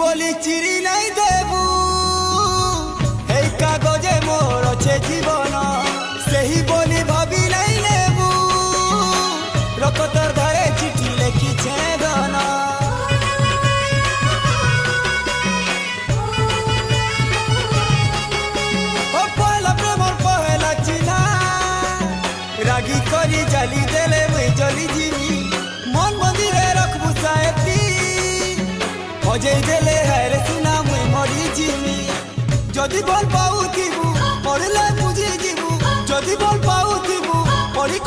বলি চিরি নাই দেবু এই কাগজে মোর আছে জীবন সেই বলি ভাবি নাই নেবু রকতর ধারে চিঠি লেখিছে ধন ও পয়লা প্রেমর পহেলা চিনা রাগি করি জালি দেলে মুই জলি জিমি মন মন্দিরে রাখবু সাহেবটি অজয় দেলে হারে সুনা মুই মরি জিমি যদি বল পাউথিবু পড়লে বুঝি যিবু যদি বল পাউথিবু পড়ি